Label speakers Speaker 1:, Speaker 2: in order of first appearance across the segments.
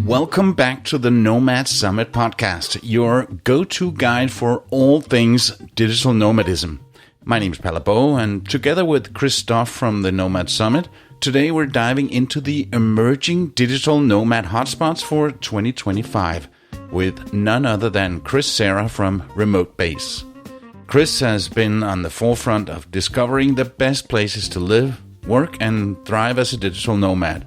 Speaker 1: Welcome back to the Nomad Summit Podcast, your go-to guide for all things digital nomadism. My name is Palle and together with Christoph from the Nomad Summit, today we're diving into the emerging digital nomad hotspots for 2025 with none other than Chris Cerra from Remote Base. Chris has been on the forefront of discovering the best places to live, work, and thrive as a digital nomad.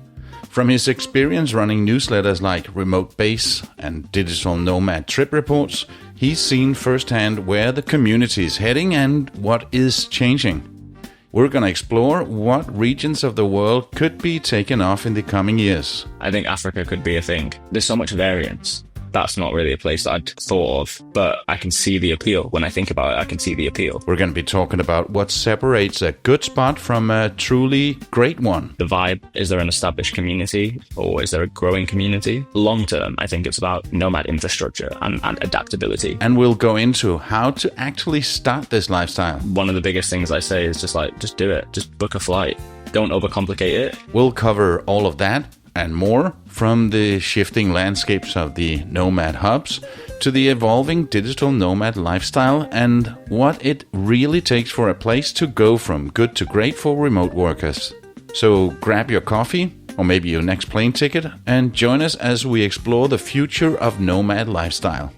Speaker 1: From his experience running newsletters like Remote Base and Digital Nomad Trip Reports, he's seen firsthand where the community is heading and what is changing. We're going to explore what regions of the world could be taken off in the coming years.
Speaker 2: I think Africa could be a thing. There's so much variance. That's not really a place that I'd thought of, but I can see the appeal. When I think about it, I can see the appeal.
Speaker 1: We're going to be talking about what separates a good spot from a truly great one.
Speaker 2: The vibe, is there an established community or is there a growing community? Long term, I think it's about nomad infrastructure and adaptability.
Speaker 1: And we'll go into how to actually start this lifestyle.
Speaker 2: One of the biggest things I say is just do it. Just book a flight. Don't overcomplicate it.
Speaker 1: We'll cover all of that and more, from the shifting landscapes of the nomad hubs to the evolving digital nomad lifestyle and what it really takes for a place to go from good to great for remote workers. So grab your coffee or maybe your next plane ticket and join us as we explore the future of nomad lifestyle.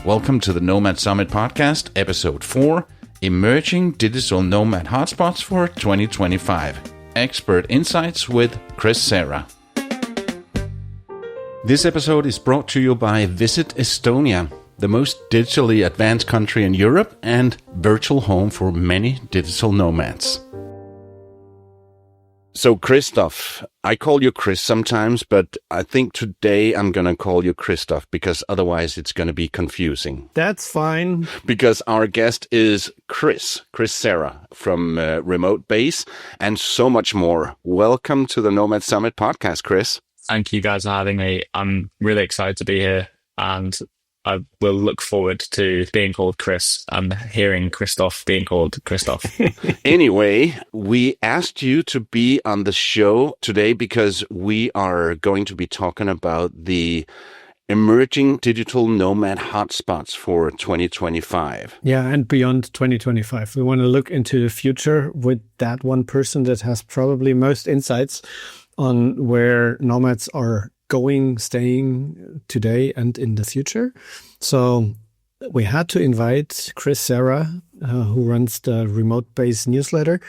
Speaker 1: Welcome to the Nomad Summit Podcast, Episode 4, Emerging Digital Nomad Hotspots for 2025. Expert Insights with Chris Cerra. This episode is brought to you by Visit Estonia, the most digitally advanced country in Europe and virtual home for many digital nomads. So Christoph, I call you Chris sometimes, but I think today I'm going to call you Christoph because otherwise it's going to be confusing.
Speaker 3: That's fine.
Speaker 1: Because our guest is Chris Cerra from Remote Base and so much more. Welcome to the Nomad Summit Podcast, Chris.
Speaker 2: Thank you guys for having me. I'm really excited to be here and I will look forward to being called Chris. I'm hearing Christoph being called Christoph.
Speaker 1: Anyway, we asked you to be on the show today because we are going to be talking about the emerging digital nomad hotspots for 2025.
Speaker 3: Yeah, and beyond 2025. We want to look into the future with that one person that has probably most insights on where nomads are going, staying today and in the future. So we had to invite Chris Cerra, who runs the Remote Base newsletter,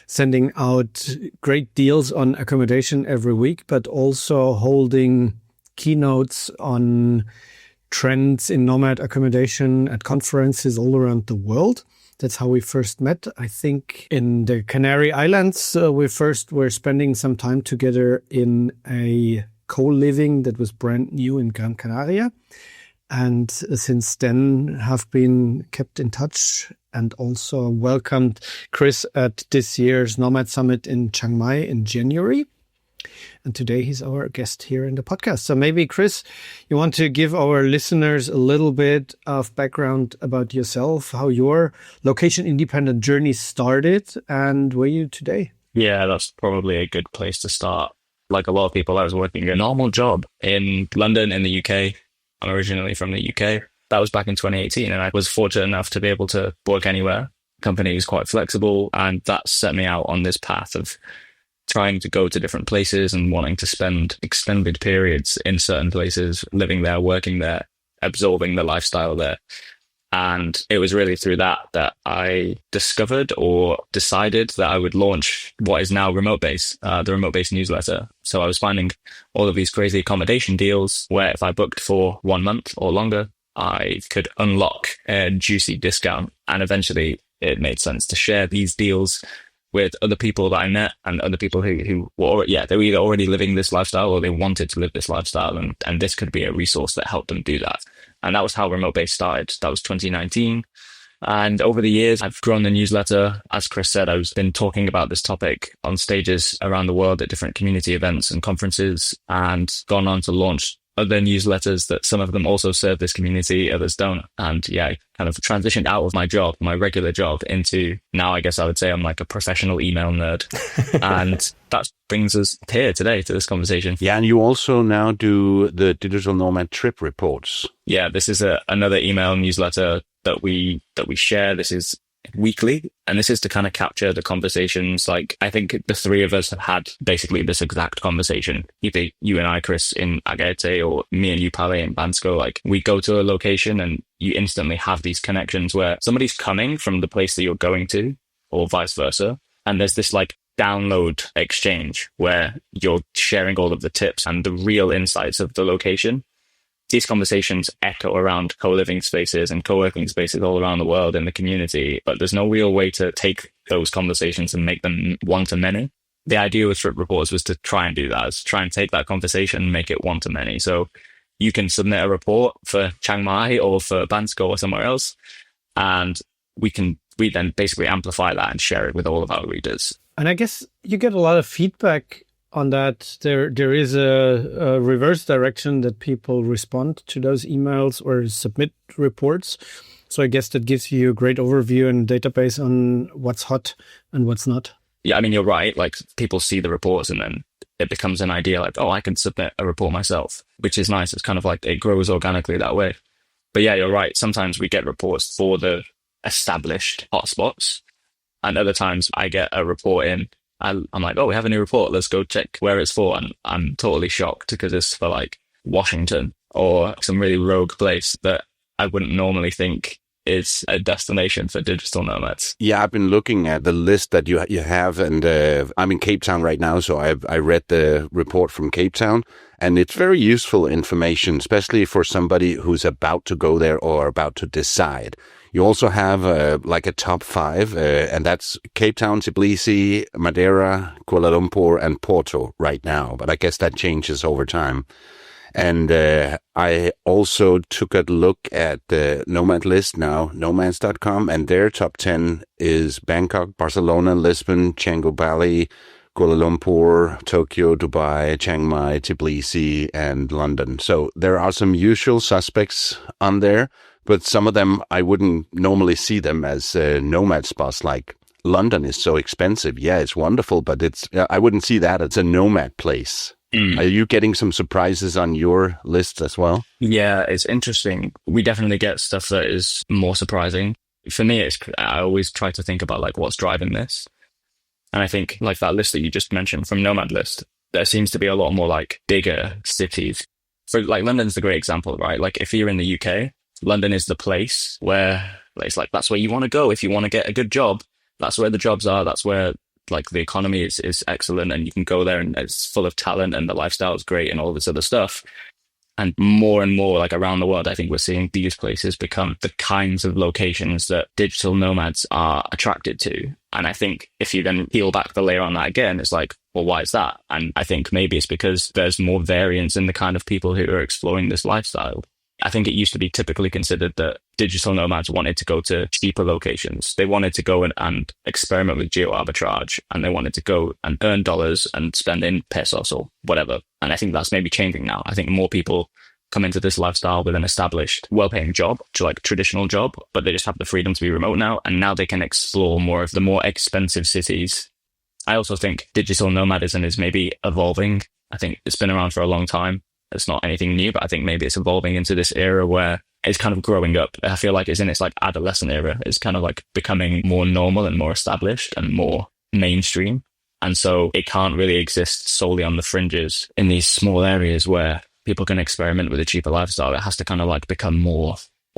Speaker 3: sending out great deals on accommodation every week, but also holding keynotes on trends in nomad accommodation at conferences all around the world. That's how we first met. I think in the Canary Islands, we first were spending some time together in a co-living that was brand new in Gran Canaria. And since then have been kept in touch and also welcomed Chris at this year's Nomad Summit in Chiang Mai in January. And today he's our guest here in the podcast. So maybe, Chris, you want to give our listeners a little bit of background about yourself, how your location-independent journey started and where you today?
Speaker 2: Yeah, that's probably a good place to start. Like a lot of people, I was working a normal job in London in the UK. I'm originally from the UK. That was back in 2018, and I was fortunate enough to be able to work anywhere. The company was quite flexible, and that set me out on this path of trying to go to different places and wanting to spend extended periods in certain places, living there, working there, absorbing the lifestyle there. And it was really through that I discovered or decided that I would launch what is now Remote Base, the Remote Base newsletter. So I was finding all of these crazy accommodation deals where if I booked for 1 month or longer, I could unlock a juicy discount. And eventually it made sense to share these deals with other people that I met and other people who were, they were either already living this lifestyle or they wanted to live this lifestyle. And this could be a resource that helped them do that. And that was how Remote Base started. That was 2019. And over the years, I've grown the newsletter. As Chris said, I've been talking about this topic on stages around the world at different community events and conferences and gone on to launch other newsletters that some of them also serve this community, others don't. And yeah, I kind of transitioned out of my job, my regular job, into now I guess I would say I'm like a professional email nerd. And that brings us here today to this conversation.
Speaker 1: Yeah, and you also now do the Digital Nomad trip reports.
Speaker 2: Yeah, this is another email newsletter that we share. This is weekly, and this is to kind of capture the conversations. Like, I think the three of us have had basically this exact conversation, either you and I, Chris, in Agate, or me and you, Palle, in Bansko. Like, we go to a location and you instantly have these connections where somebody's coming from the place that you're going to, or vice versa, and there's this like download exchange where you're sharing all of the tips and the real insights of the location. These conversations echo around co-living spaces and co-working spaces all around the world in the community, but there's no real way to take those conversations and make them one-to-many. The idea with trip reports was to try and do that, is try and take that conversation and make it one-to-many. So you can submit a report for Chiang Mai or for Bansko or somewhere else, and we then basically amplify that and share it with all of our readers.
Speaker 3: And I guess you get a lot of feedback on that. There is a reverse direction that people respond to those emails or submit reports. So I guess that gives you a great overview and database on what's hot and what's not.
Speaker 2: Yeah, I mean, you're right. Like, people see the reports and then it becomes an idea like, oh, I can submit a report myself, which is nice. It's kind of like it grows organically that way. But yeah, you're right. Sometimes we get reports for the established hotspots, and other times I get a report in. I'm like, oh, we have a new report. Let's go check where it's for. And I'm totally shocked because it's for like Washington or some really rogue place that I wouldn't normally think is a destination for digital nomads.
Speaker 1: Yeah, I've been looking at the list that you have, and I'm in Cape Town right now, so I read the report from Cape Town, and it's very useful information, especially for somebody who's about to go there or about to decide. You also have like a top 5, and that's Cape Town, Tbilisi, Madeira, Kuala Lumpur, and Porto right now. But I guess that changes over time. And I also took a look at the Nomad list now, nomads.com, and their top 10 is Bangkok, Barcelona, Lisbon, Canggu, Bali, Kuala Lumpur, Tokyo, Dubai, Chiang Mai, Tbilisi, and London. So there are some usual suspects on there. But some of them, I wouldn't normally see them as nomad spots. Like London is so expensive. Yeah, it's wonderful, but I wouldn't see that as a nomad place. Are you getting some surprises on your list as well?
Speaker 2: Yeah, it's interesting. We definitely get stuff that is more surprising. For me, I always try to think about like what's driving this. And I think like that list that you just mentioned from Nomad List, there seems to be a lot more like bigger cities. For like London's the great example, right? Like if you're in the UK, London is the place where it's like, that's where you want to go if you want to get a good job. That's where the jobs are. That's where like the economy is excellent, and you can go there and it's full of talent and the lifestyle is great and all this other stuff. And more like around the world, I think we're seeing these places become the kinds of locations that digital nomads are attracted to. And I think if you then peel back the layer on that again, it's like, well, why is that? And I think maybe it's because there's more variance in the kind of people who are exploring this lifestyle. I think it used to be typically considered that digital nomads wanted to go to cheaper locations. They wanted to go and experiment with geo arbitrage, and they wanted to go and earn dollars and spend in pesos or whatever. And I think that's maybe changing now. I think more people come into this lifestyle with an established, well-paying job, like traditional job, but they just have the freedom to be remote now. And now they can explore more of the more expensive cities. I also think digital nomadism is maybe evolving. I think it's been around for a long time. It's not anything new, but I think maybe it's evolving into this era where it's kind of growing up. I feel like it's in its like adolescent era. It's kind of like becoming more normal and more established and more mainstream. And so it can't really exist solely on the fringes in these small areas where people can experiment with a cheaper lifestyle. It has to kind of like become more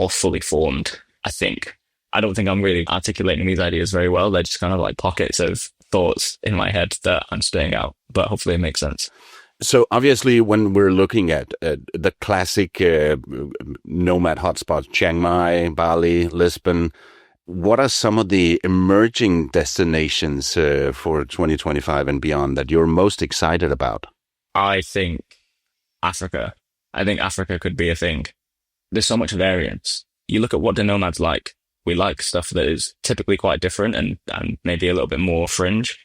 Speaker 2: fully formed, I think. I don't think I'm really articulating these ideas very well. They're just kind of like pockets of thoughts in my head that I'm spitting out, but hopefully it makes sense.
Speaker 1: So obviously, when we're looking at the classic nomad hotspots, Chiang Mai, Bali, Lisbon, what are some of the emerging destinations for 2025 and beyond that you're most excited about?
Speaker 2: I think Africa. I think Africa could be a thing. There's so much variance. You look at what the nomads like. We like stuff that is typically quite different and maybe a little bit more fringe,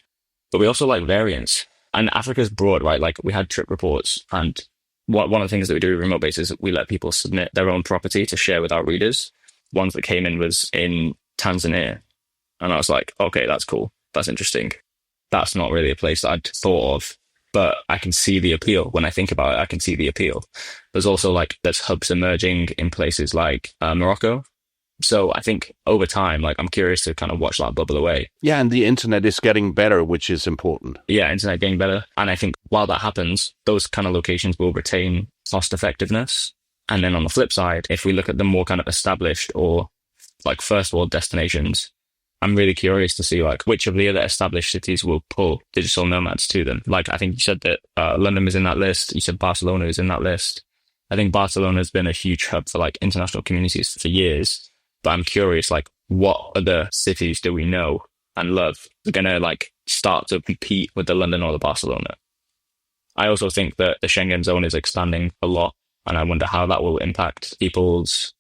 Speaker 2: but we also like variance. And Africa's broad, right? Like we had trip reports and one of the things that we do with remote base is we let people submit their own property to share with our readers. Ones that came in was in Tanzania. And I was like, okay, that's cool. That's interesting. That's not really a place that I'd thought of, but I can see the appeal. When I think about it, I can see the appeal. There's also there's hubs emerging in places like Morocco. So I think over time, I'm curious to kind of watch that bubble away.
Speaker 1: Yeah, and the internet is getting better, which is important.
Speaker 2: Yeah, internet getting better. And I think while that happens, those kind of locations will retain cost effectiveness. And then on the flip side, if we look at the more kind of established or first world destinations, I'm really curious to see which of the other established cities will pull digital nomads to them. I think you said that London was in that list. You said Barcelona is in that list. I think Barcelona has been a huge hub for international communities for years. But I'm curious, what other cities do we know and love are going to start to compete with the London or the Barcelona? I also think that the Schengen zone is expanding a lot, and I wonder how that will impact people's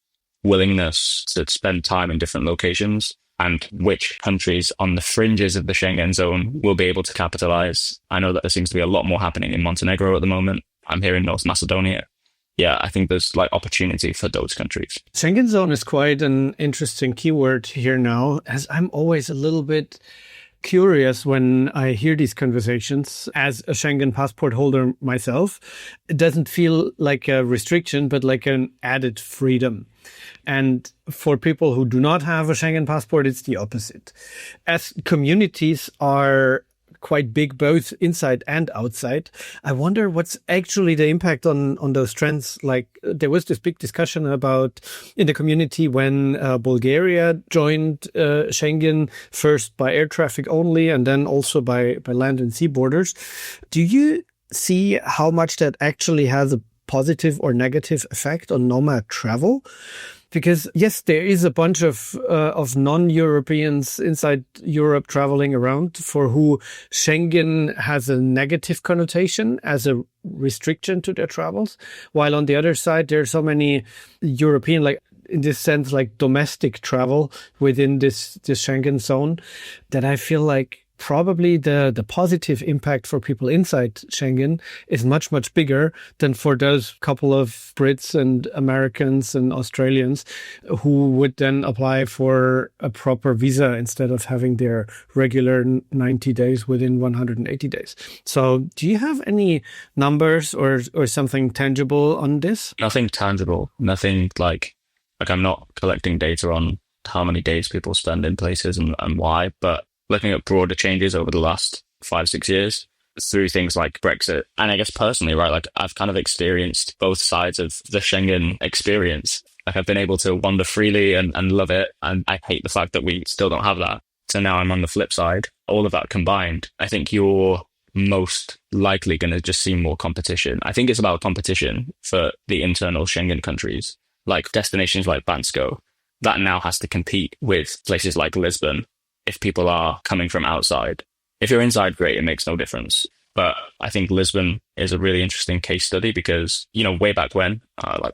Speaker 2: willingness to spend time in different locations and which countries on the fringes of the Schengen zone will be able to capitalize. I know that there seems to be a lot more happening in Montenegro at the moment. I'm here in North Macedonia. Yeah, I think there's opportunity for those countries.
Speaker 3: Schengen zone is quite an interesting keyword here now, as I'm always a little bit curious when I hear these conversations. As a Schengen passport holder myself, it doesn't feel like a restriction, but like an added freedom. And for people who do not have a Schengen passport, it's the opposite. As communities are quite big, both inside and outside, I wonder what's actually the impact on those trends. There was this big discussion about in the community when Bulgaria joined Schengen, first by air traffic only, and then also by land and sea borders. Do you see how much that actually has a positive or negative effect on nomad travel? Because yes, there is a bunch of non-Europeans inside Europe traveling around for who Schengen has a negative connotation as a restriction to their travels. While on the other side, there are so many European, in this sense, domestic travel within this Schengen zone that I feel probably the positive impact for people inside Schengen is much, much bigger than for those couple of Brits and Americans and Australians who would then apply for a proper visa instead of having their regular 90 days within 180 days. So do you have any numbers or something tangible on this?
Speaker 2: Nothing tangible. Nothing I'm not collecting data on how many days people spend in places and why, but looking at broader changes over the last 5-6 years through things like Brexit. And I guess personally, right, I've kind of experienced both sides of the Schengen experience. I've been able to wander freely and love it. And I hate the fact that we still don't have that. So now I'm on the flip side. All of that combined, I think you're most likely going to just see more competition. I think it's about competition for the internal Schengen countries, like destinations like Bansko. That now has to compete with places like Lisbon if people are coming from outside. If you're inside, great, it makes no difference. But I think Lisbon is a really interesting case study because, way back when,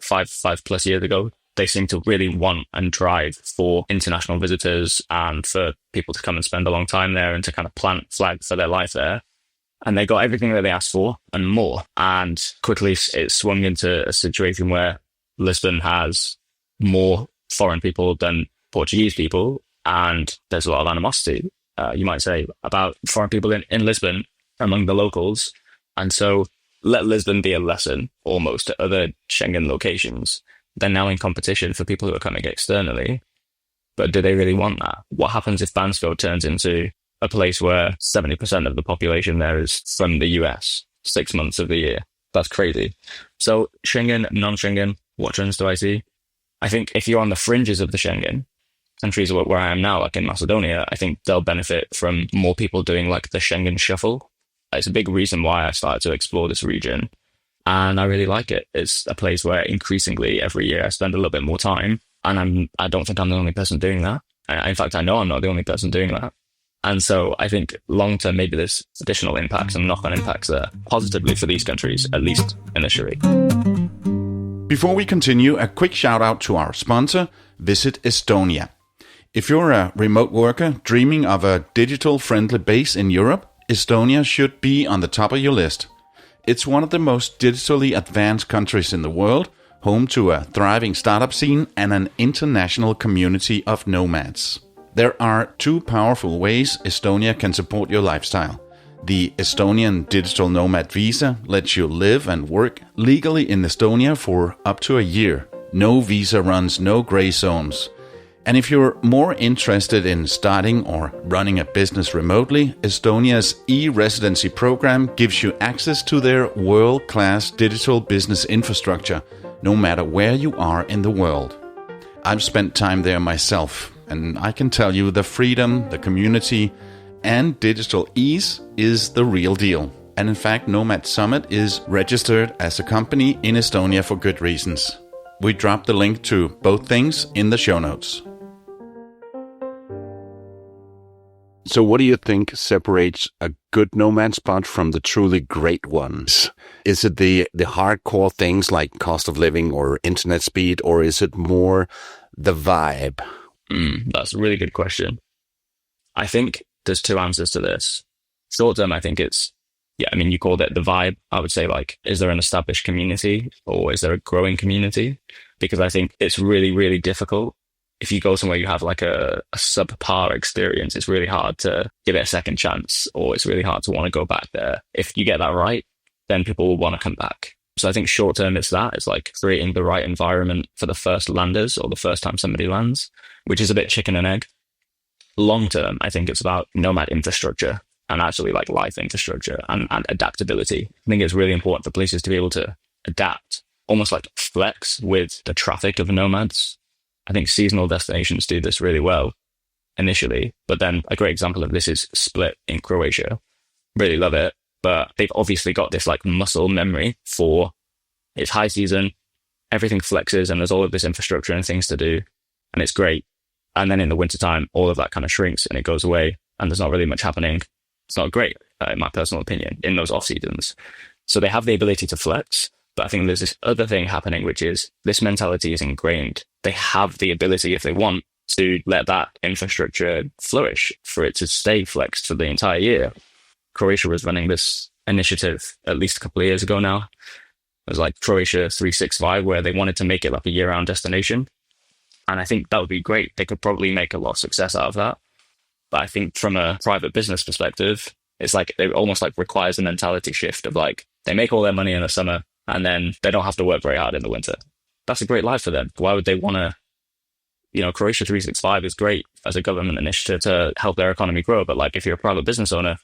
Speaker 2: five plus years ago, they seemed to really want and drive for international visitors and for people to come and spend a long time there and to kind of plant flags for their life there. And they got everything that they asked for and more. And quickly it swung into a situation where Lisbon has more foreign people than Portuguese people. And there's a lot of animosity, you might say, about foreign people in Lisbon among the locals. And so let Lisbon be a lesson almost to other Schengen locations. They're now in competition for people who are coming externally. But do they really want that? What happens if Bansko turns into a place where 70% of the population there is from the US 6 months of the year? That's crazy. So Schengen, non-Schengen, what trends do I see? I think if you're on the fringes of the Schengen, countries where I am now, like in Macedonia, I think they'll benefit from more people doing the Schengen shuffle. It's a big reason why I started to explore this region. And I really like it. It's a place where increasingly every year I spend a little bit more time. And I don't think I'm the only person doing that. In fact, I know I'm not the only person doing that. And so I think long-term, maybe there's additional impacts and knock-on impacts there positively for these countries, at least initially.
Speaker 1: Before we continue, a quick shout out to our sponsor, Visit Estonia. If you're a remote worker dreaming of a digital-friendly base in Europe, Estonia should be on the top of your list. It's one of the most digitally advanced countries in the world, home to a thriving startup scene and an international community of nomads. There are two powerful ways Estonia can support your lifestyle. The Estonian Digital Nomad Visa lets you live and work legally in Estonia for up to a year. No visa runs, no gray zones. And if you're more interested in starting or running a business remotely, Estonia's e-residency program gives you access to their world-class digital business infrastructure, no matter where you are in the world. I've spent time there myself, and I can tell you the freedom, the community, and digital ease is the real deal. And in fact, Nomad Summit is registered as a company in Estonia for good reasons. We dropped the link to both things in the show notes. So what do you think separates a good nomad spot from the truly great ones? Is it the hardcore things like cost of living or internet speed, or is it more the vibe?
Speaker 2: That's a really good question. I think there's two answers to this. Short term, I think it's, you called it the vibe. I would say, like, is there an established community or is there a growing community? Because I think it's really, really difficult. If you go somewhere you have like a subpar experience, it's really hard to give it a second chance, or it's really hard to want to go back there. If you get that right, then people will want to come back. So I think short term, it's like creating the right environment for the first landers or the first time somebody lands, which is a bit chicken and egg. Long term, I think it's about nomad infrastructure and actually like life infrastructure and adaptability. I think it's really important for places to be able to adapt, almost like flex with the traffic of nomads. I think seasonal destinations do this really well initially, but then a great example of this is Split in Croatia. Really love it, but they've obviously got this like muscle memory for it's high season, everything flexes and there's all of this infrastructure and things to do, and it's great. And then in the wintertime, all of that kind of shrinks and it goes away and there's not really much happening. It's not great, in my personal opinion, in those off seasons. So they have the ability to flex. But I think there's this other thing happening, which is this mentality is ingrained. They have the ability, if they want, to let that infrastructure flourish, for it to stay flexed for the entire year. Croatia was running this initiative at least a couple of years ago now. It was like Croatia 365, where they wanted to make it like a year-round destination. And I think that would be great. They could probably make a lot of success out of that. But I think from a private business perspective, it's like it almost like requires a mentality shift of like they make all their money in the summer, and then they don't have to work very hard in the winter. That's a great life for them. Why would they want to, Croatia 365 is great as a government initiative to help their economy grow. But like, if you're a private business owner,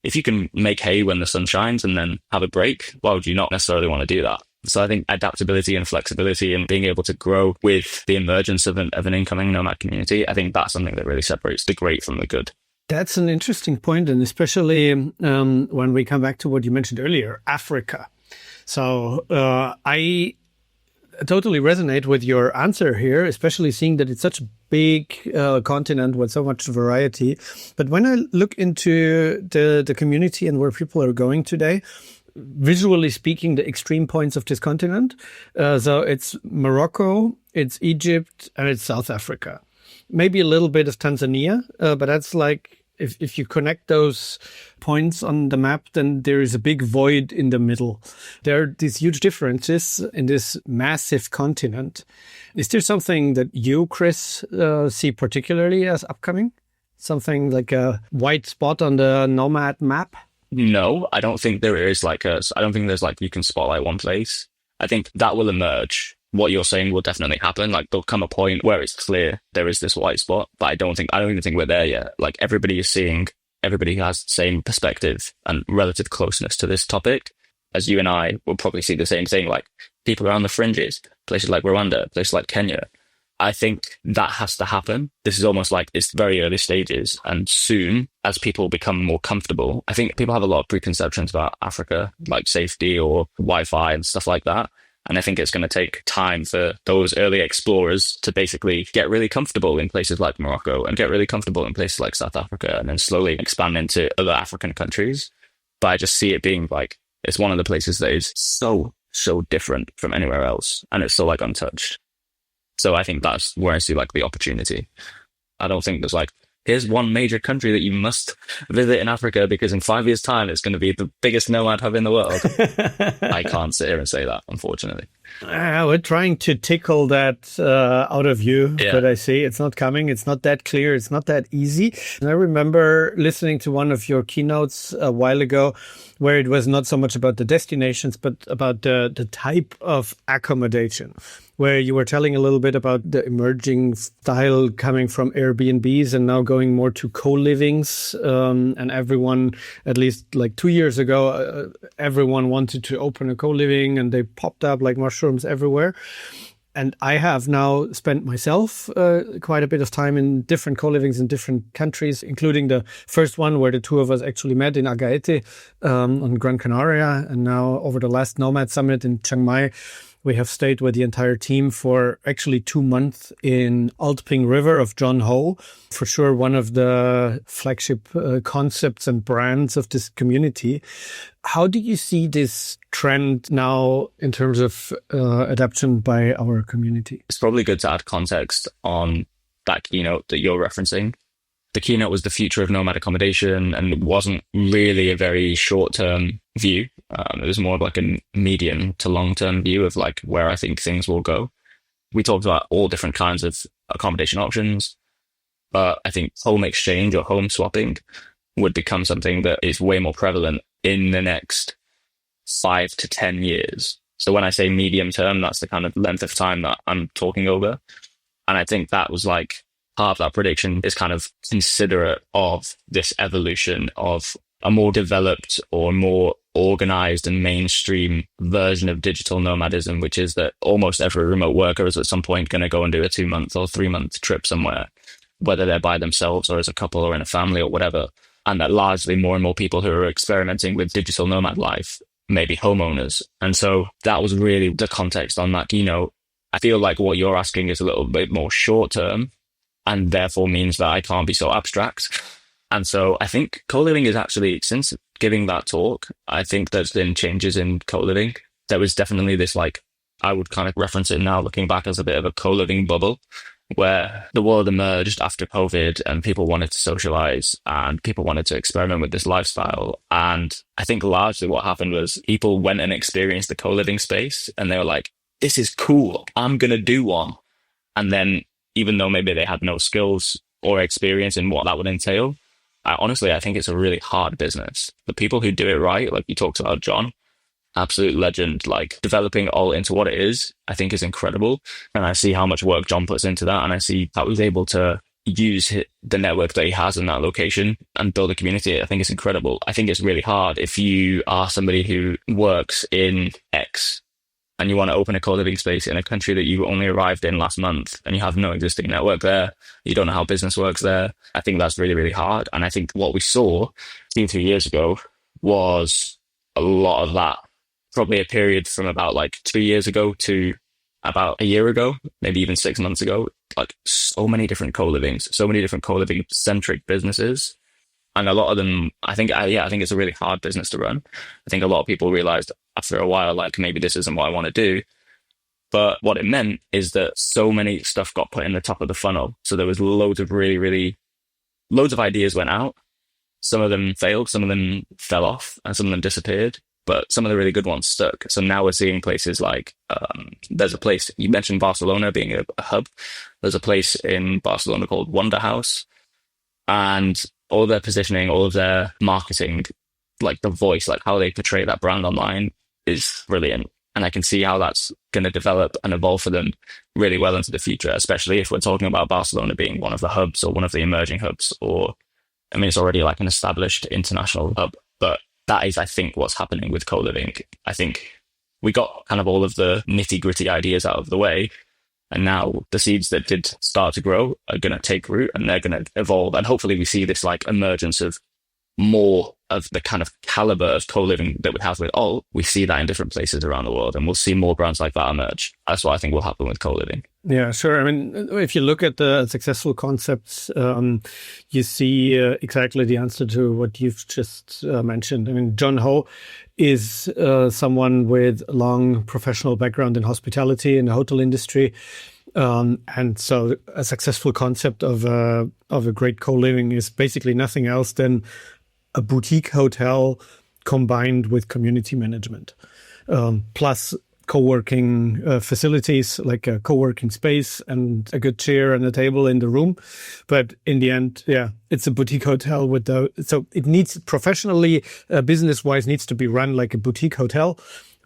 Speaker 2: if you can make hay when the sun shines and then have a break, why would you not necessarily want to do that? So I think adaptability and flexibility and being able to grow with the emergence of an incoming nomad community, I think that's something that really separates the great from the good.
Speaker 3: That's an interesting point, and especially when we come back to what you mentioned earlier, Africa. So I totally resonate with your answer here, especially seeing that it's such a big continent with so much variety. But when I look into the community and where people are going today, visually speaking, the extreme points of this continent, so it's Morocco, it's Egypt, and it's South Africa. Maybe a little bit of Tanzania, but that's like, if you connect those points on the map, then there is a big void in the middle. There are these huge differences in this massive continent. Is there something that you, Chris, see particularly as upcoming? Something like a white spot on the nomad map?
Speaker 2: No, I don't think there is I don't think there's like you can spotlight one place. I think that will emerge. What you're saying will definitely happen. Like there'll come a point where it's clear there is this white spot, but I don't even think we're there yet. Like everybody has the same perspective and relative closeness to this topic. As you and I will probably see the same thing. Like people are on the fringes, places like Rwanda, places like Kenya. I think that has to happen. This is almost like it's very early stages, and soon as people become more comfortable, I think people have a lot of preconceptions about Africa, like safety or Wi-Fi and stuff like that. And I think it's going to take time for those early explorers to basically get really comfortable in places like Morocco and get really comfortable in places like South Africa and then slowly expand into other African countries. But I just see it being like, it's one of the places that is so different from anywhere else. And it's so untouched. So I think that's where I see the opportunity. I don't think there's here's one major country that you must visit in Africa because in 5 years' time, it's going to be the biggest nomad hub in the world. I can't sit here and say that, unfortunately.
Speaker 3: We're trying to tickle that out of you, but I see it's not coming. It's not that clear. It's not that easy. And I remember listening to one of your keynotes a while ago where it was not so much about the destinations, but about the type of accommodation, where you were telling a little bit about the emerging style coming from Airbnbs and now going more to co-livings. And everyone, at least like 2 years ago, everyone wanted to open a co-living and they popped up like mushrooms everywhere. And I have now spent myself quite a bit of time in different co-livings in different countries, including the first one where the two of us actually met in Agaete on Gran Canaria. And now over the last Nomad Summit in Chiang Mai, we have stayed with the entire team for actually 2 months in Alping River of John Ho. For sure, one of the flagship concepts and brands of this community. How do you see this trend now in terms of adoption by our community?
Speaker 2: It's probably good to add context on that keynote that you're referencing. The keynote was the future of nomad accommodation, and it wasn't really a very short-term view. It was more of like a medium to long-term view of like where I think things will go. We talked about all different kinds of accommodation options, but I think home exchange or home swapping would become something that is way more prevalent in the next 5 to 10 years. So when I say medium term, that's the kind of length of time that I'm talking over. And I think that was like part of that prediction is kind of considerate of this evolution of a more developed or more organized and mainstream version of digital nomadism, which is that almost every remote worker is at some point going to go and do a 2-month or 3-month trip somewhere, whether they're by themselves or as a couple or in a family or whatever. And that largely more and more people who are experimenting with digital nomad life may be homeowners. And so that was really the context on that keynote. I feel like what you're asking is a little bit more short term and therefore means that I can't be so abstract. And so I think co-living is actually, since giving that talk, I think there's been changes in co-living. There was definitely this, like, I would kind of reference it now looking back as a bit of a co-living bubble where the world emerged after COVID and people wanted to socialize and people wanted to experiment with this lifestyle. And I think largely what happened was people went and experienced the co-living space and they were like, this is cool, I'm going to do one. And then even though maybe they had no skills or experience in what that would entail, I think it's a really hard business. The people who do it right, like you talked about John, absolute legend, like developing all into what it is, I think is incredible. And I see how much work John puts into that. And I see how he's able to use the network that he has in that location and build a community. I think it's incredible. I think it's really hard if you are somebody who works in X and you want to open a co-living space in a country that you only arrived in last month and you have no existing network there. You don't know how business works there. I think that's really, really hard. And I think what we saw 2-3 years ago was a lot of that. Probably a period from about like 2 years ago to about a year ago, maybe even 6 months ago, like so many different co-livings, so many different co-living centric businesses. And a lot of them, I think it's a really hard business to run. I think a lot of people realized after a while, like maybe this isn't what I want to do. But what it meant is that so many stuff got put in the top of the funnel. So there was loads of loads of ideas went out. Some of them failed, some of them fell off, and some of them disappeared. But some of the really good ones stuck. So now we're seeing places like, there's a place, you mentioned Barcelona being a hub. There's a place in Barcelona called Wonder House. And all their positioning, all of their marketing, like the voice, like how they portray that brand online is brilliant. And I can see how that's going to develop and evolve for them really well into the future, especially if we're talking about Barcelona being one of the hubs or one of the emerging hubs, or, I mean, it's already like an established international hub, but that is, I think, what's happening with co-living. I think we got kind of all of the nitty gritty ideas out of the way. And now the seeds that did start to grow are going to take root and they're going to evolve. And hopefully we see this like emergence of more of the kind of caliber of co-living that we have with Alt. We see that in different places around the world and we'll see more brands like that emerge. That's what I think will happen with co-living.
Speaker 3: Yeah, sure. I mean, if you look at the successful concepts, you see exactly the answer to what you've just mentioned. I mean, John Ho is someone with a long professional background in hospitality in the hotel industry. And so a successful concept of a great co-living is basically nothing else than a boutique hotel combined with community management, plus co-working facilities like a co-working space and a good chair and a table in the room. But in the end, it's a boutique hotel so it needs professionally, business-wise, needs to be run like a boutique hotel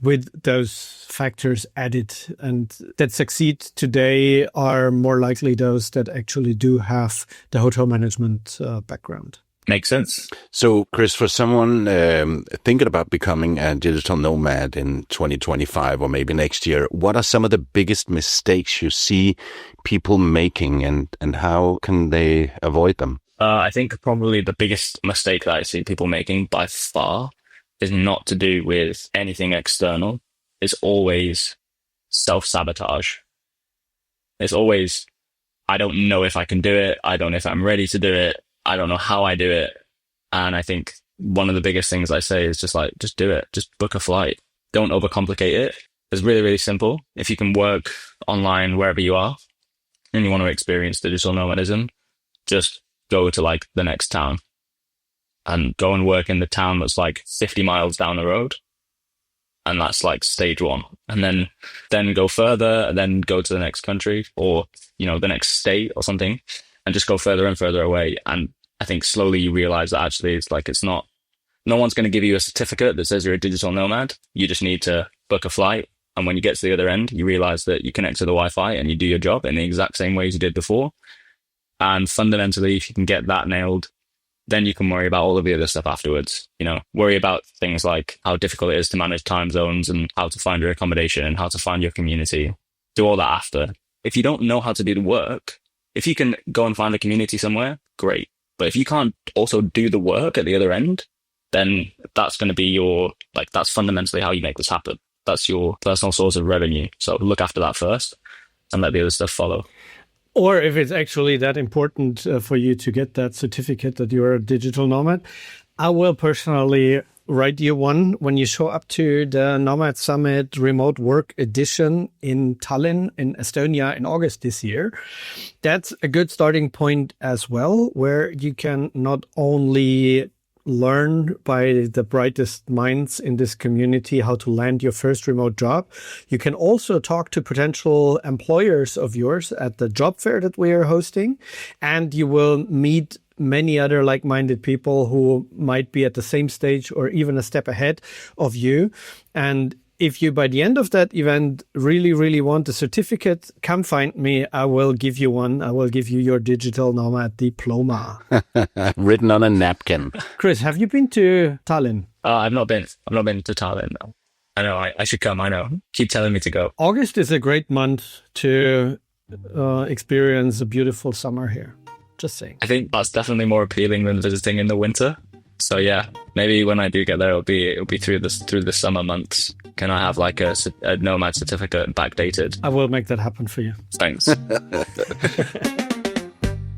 Speaker 3: with those factors added. And that succeed today are more likely those that actually do have the hotel management background.
Speaker 2: Makes sense.
Speaker 1: So, Chris, for someone thinking about becoming a digital nomad in 2025 or maybe next year, what are some of the biggest mistakes you see people making, and how can they avoid them?
Speaker 2: I think probably the biggest mistake that I see people making by far is not to do with anything external. It's always self-sabotage. It's always, I don't know if I can do it. I don't know if I'm ready to do it. I don't know how I do it. And I think one of the biggest things I say is just do it. Just book a flight. Don't overcomplicate it. It's really, really simple. If you can work online wherever you are and you want to experience digital nomadism, just go to the next town and go and work in the town that's 50 miles down the road. And that's stage one. And then go further and then go to the next country or, the next state or something, and just go further and further away. And I think slowly you realize that actually it's not, no one's going to give you a certificate that says you're a digital nomad. You just need to book a flight. And when you get to the other end, you realize that you connect to the Wi-Fi and you do your job in the exact same ways you did before. And fundamentally, if you can get that nailed, then you can worry about all of the other stuff afterwards. Worry about things like how difficult it is to manage time zones and how to find your accommodation and how to find your community. Do all that after. If you don't know how to do the work, if you can go and find a community somewhere, great. But if you can't also do the work at the other end, then that's going to be that's fundamentally how you make this happen. That's your personal source of revenue. So look after that first and let the other stuff follow.
Speaker 3: Or if it's actually that important for you to get that certificate that you're a digital nomad, I will personally write you one when you show up to the Nomad Summit Remote Work Edition in Tallinn in Estonia in August this year. That's a good starting point as well, where you can not only learn by the brightest minds in this community how to land your first remote job. You can also talk to potential employers of yours at the job fair that we are hosting, and you will meet many other like-minded people who might be at the same stage or even a step ahead of you. And if you, by the end of that event, really, really want a certificate, come find me. I will give you one. I will give you your digital nomad diploma.
Speaker 1: Written on a napkin.
Speaker 3: Chris, have you been to Tallinn?
Speaker 2: I've not been to Tallinn. No. I know. I should come. I know. Keep telling me to go.
Speaker 3: August is a great month to experience a beautiful summer here. Just saying.
Speaker 2: I think that's definitely more appealing than visiting in the winter. So yeah, maybe when I do get there, it'll be through the summer months. Can I have a nomad certificate backdated?
Speaker 3: I will make that happen for you.
Speaker 2: Thanks.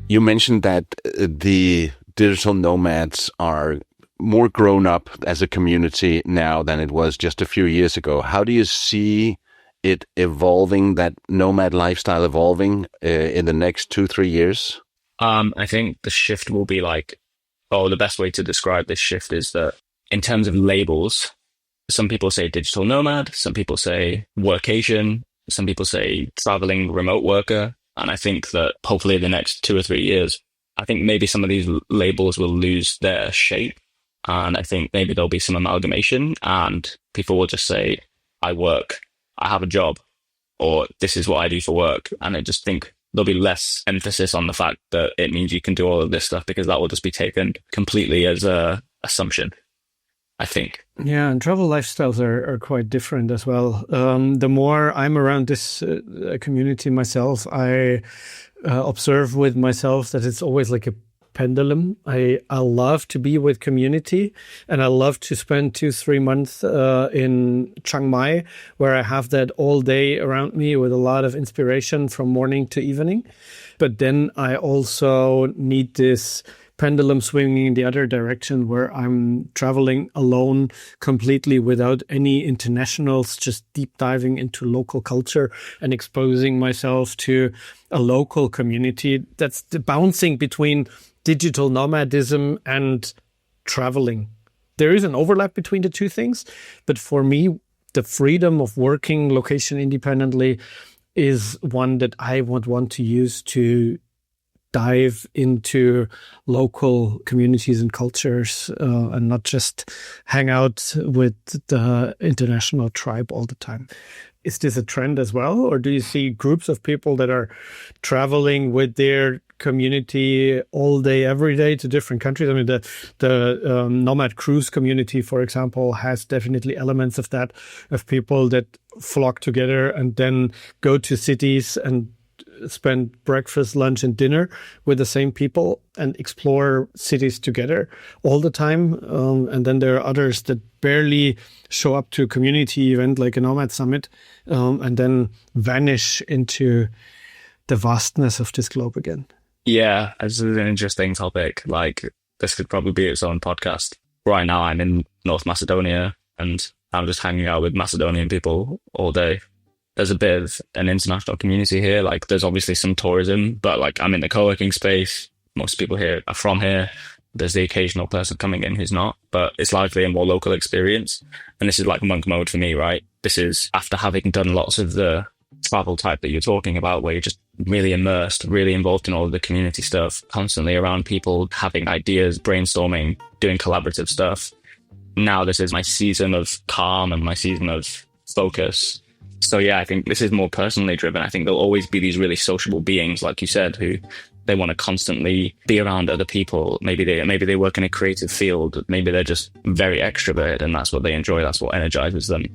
Speaker 1: You mentioned that the digital nomads are more grown up as a community now than it was just a few years ago. How do you see it evolving, that nomad lifestyle evolving in the next 2-3 years?
Speaker 2: I think the shift will be the best way to describe this shift is that in terms of labels, some people say digital nomad, some people say workation, some people say traveling remote worker. And I think that hopefully the next 2 or 3 years, I think maybe some of these labels will lose their shape. And I think maybe there'll be some amalgamation and people will just say, I work, I have a job, or this is what I do for work. And I just think there'll be less emphasis on the fact that it means you can do all of this stuff, because that will just be taken completely as a assumption, I think.
Speaker 3: Yeah, and travel lifestyles are quite different as well. The more I'm around this community myself, I observe with myself that it's always like a pendulum. I love to be with community, and I love to spend 2-3 months in Chiang Mai, where I have that all day around me with a lot of inspiration from morning to evening. But then I also need this pendulum swinging in the other direction, where I'm traveling alone completely without any internationals, just deep diving into local culture and exposing myself to a local community. That's the bouncing between digital nomadism and traveling. There is an overlap between the two things, but for me, the freedom of working location independently is one that I would want to use to dive into local communities and cultures, and not just hang out with the international tribe all the time. Is this a trend as well? Or do you see groups of people that are traveling with their community all day, every day to different countries? I mean, the Nomad Cruise community, for example, has definitely elements of that, of people that flock together and then go to cities and spend breakfast, lunch, and dinner with the same people and explore cities together all the time. And then there are others that barely show up to a community event like a Nomad Summit, and then vanish into the vastness of this globe again.
Speaker 2: Yeah, this is an interesting topic. Like, this could probably be its own podcast. Right now, I'm in North Macedonia, and I'm just hanging out with Macedonian people all day. There's a bit of an international community here. Like, there's obviously some tourism, but like, I'm in the co-working space. Most people here are from here. There's the occasional person coming in who's not, but it's largely a more local experience. And this is like monk mode for me, right? This is after having done lots of the travel type that you're talking about, where you're just really immersed, really involved in all of the community stuff, constantly around people, having ideas, brainstorming, doing collaborative stuff. Now this is my season of calm and my season of focus. So yeah, I think this is more personally driven. I think there'll always be these really sociable beings, like you said, who they want to constantly be around other people. Maybe they work in a creative field. Maybe they're just very extroverted and that's what they enjoy. That's what energizes them.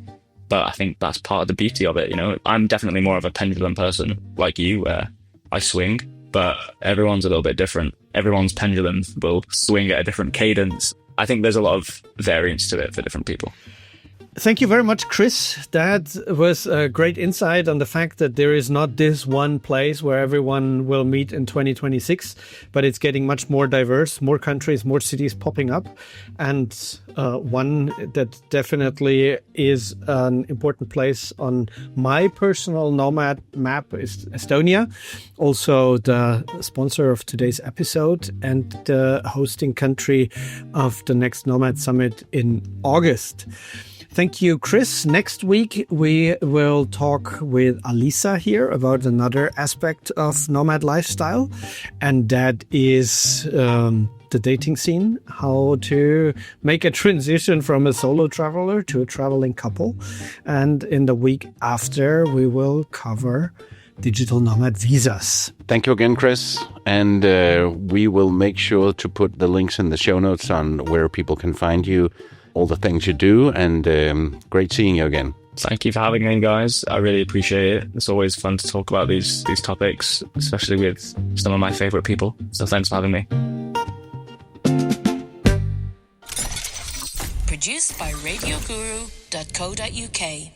Speaker 2: But I think that's part of the beauty of it. You know, I'm definitely more of a pendulum person like you, where I swing, but everyone's a little bit different. Everyone's pendulum will swing at a different cadence. I think there's a lot of variance to it for different people.
Speaker 3: Thank you very much, Chris. That was a great insight on the fact that there is not this one place where everyone will meet in 2026, but it's getting much more diverse, more countries, more cities popping up. And one that definitely is an important place on my personal nomad map is Estonia, also the sponsor of today's episode and the hosting country of the next Nomad Summit in August. Thank you, Chris. Next week, we will talk with Alisa here about another aspect of nomad lifestyle, and that is the dating scene, how to make a transition from a solo traveler to a traveling couple. And in the week after, we will cover digital nomad visas.
Speaker 1: Thank you again, Chris. And we will make sure to put the links in the show notes on where people can find you, all the things you do, and great seeing you again.
Speaker 2: Thank you for having me, guys. I really appreciate it. It's always fun to talk about these topics, especially with some of my favorite people. So thanks for having me.
Speaker 4: Produced by radioguru.co.uk.